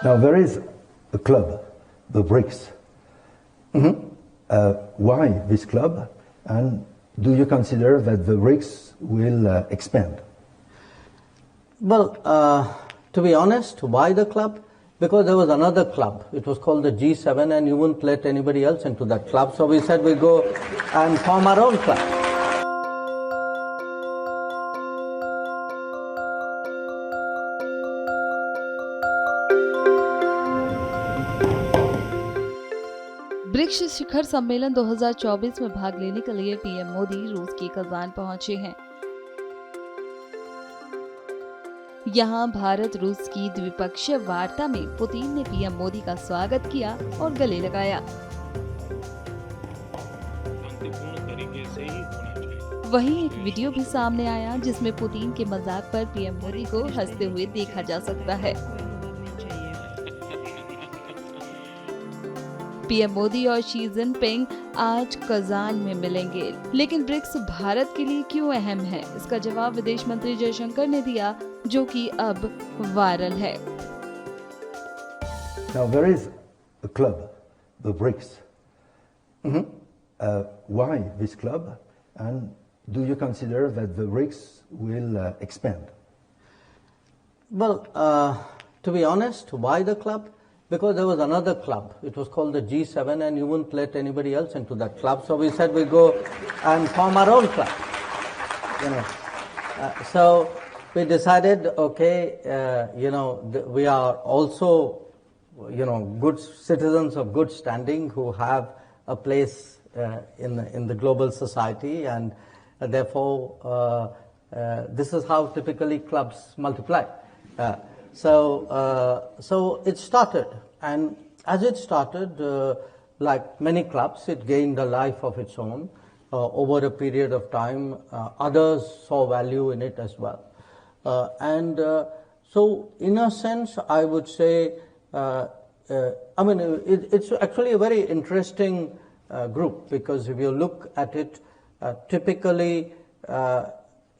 Now there is a club, the Brics. Why this club, and do you consider that the Brics will expand? Well, to be honest, why the club? Because there was another club. It was called the G7, and you wouldn't let anybody else into that club. So we said we'll go and form our own club. BRICS शिखर सम्मेलन 2024 में भाग लेने के लिए PM Modi रूस के Kazan पहुंचे हैं। यहां भारत रूस की द्विपक्षीय वार्ता में पुतिन ने पीएम मोदी का स्वागत किया और गले लगाया। वहीं एक वीडियो भी सामने आया जिसमें पुतिन के मजाक पर पीएम मोदी को हंसते हुए देखा जा सकता है। पीएम मोदी और शी जिनपिंग आज कजान में मिलेंगे, लेकिन ब्रिक्स भारत के लिए क्यों अहम है, इसका जवाब विदेश मंत्री जयशंकर ने दिया, जो कि अब वायरल है। Now there is a club, the Brics. Why this club, and do you consider that the Brics will expand? Well, to be honest, why the club? Because there was another club. It was called the G7, and you wouldn't let anybody else into that club. So we said we'll go and form our own club. So we decided, okay, we are also, good citizens of good standing who have a place in the global society, and therefore this is how typically clubs multiply. So it started, and as it started, like many clubs, it gained a life of its own over a period of time. Others saw value in it as well. So in a sense, I would say, it's actually a very interesting group, because if you look at it, typically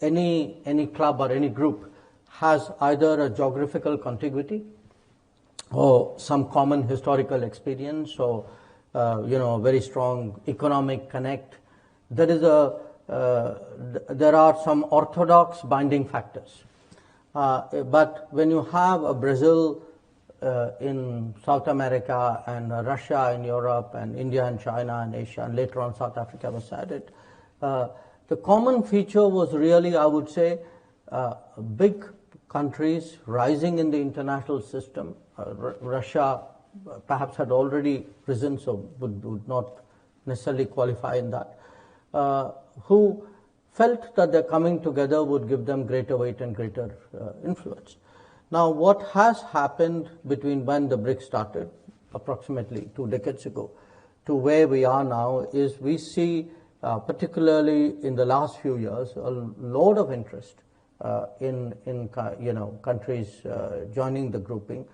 any club or any group has either a geographical contiguity or some common historical experience, or a very strong economic connect. There are some orthodox binding factors. But when you have a Brazil in South America, and Russia in Europe, and India and China and Asia, and later on South Africa was added, the common feature was really, I would say, big countries rising in the international system. Russia perhaps had already risen, so would not necessarily qualify in that, who felt that their coming together would give them greater weight and greater influence. Now, what has happened between when the BRICS started, approximately 2 decades ago, to where we are now, is we see, particularly in the last few years, a lot of interest in countries joining the grouping.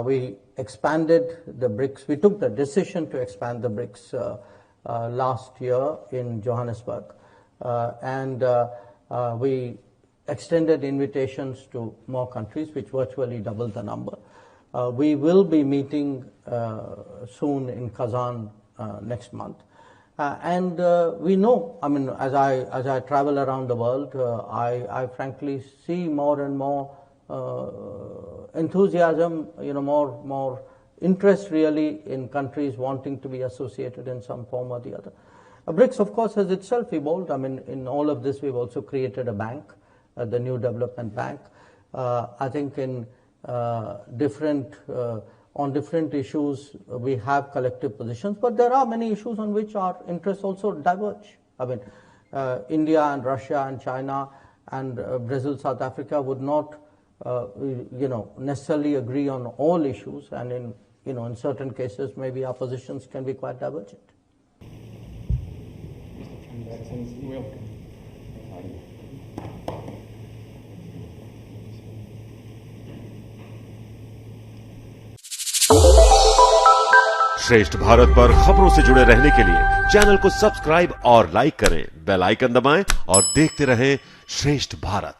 We expanded the BRICS. We took the decision to expand the BRICS last year in Johannesburg, and we extended invitations to more countries, which virtually doubled the number. We will be meeting soon in Kazan next month. We know, as I travel around the world, I frankly see more and more enthusiasm, more interest really in countries wanting to be associated in some form or the other. BRICS, of course, has itself evolved. In all of this, we've also created a bank, the New Development Bank. I think on different issues, we have collective positions, but there are many issues on which our interests also diverge. India and Russia and China and Brazil, South Africa would not, necessarily agree on all issues, and in certain cases, maybe our positions can be quite divergent. श्रेष्ठ भारत पर खबरों से जुड़े रहने के लिए channel को subscribe और लाइक करें, बेल आइकन दबाएं और देखते रहें श्रेष्ठ भारत।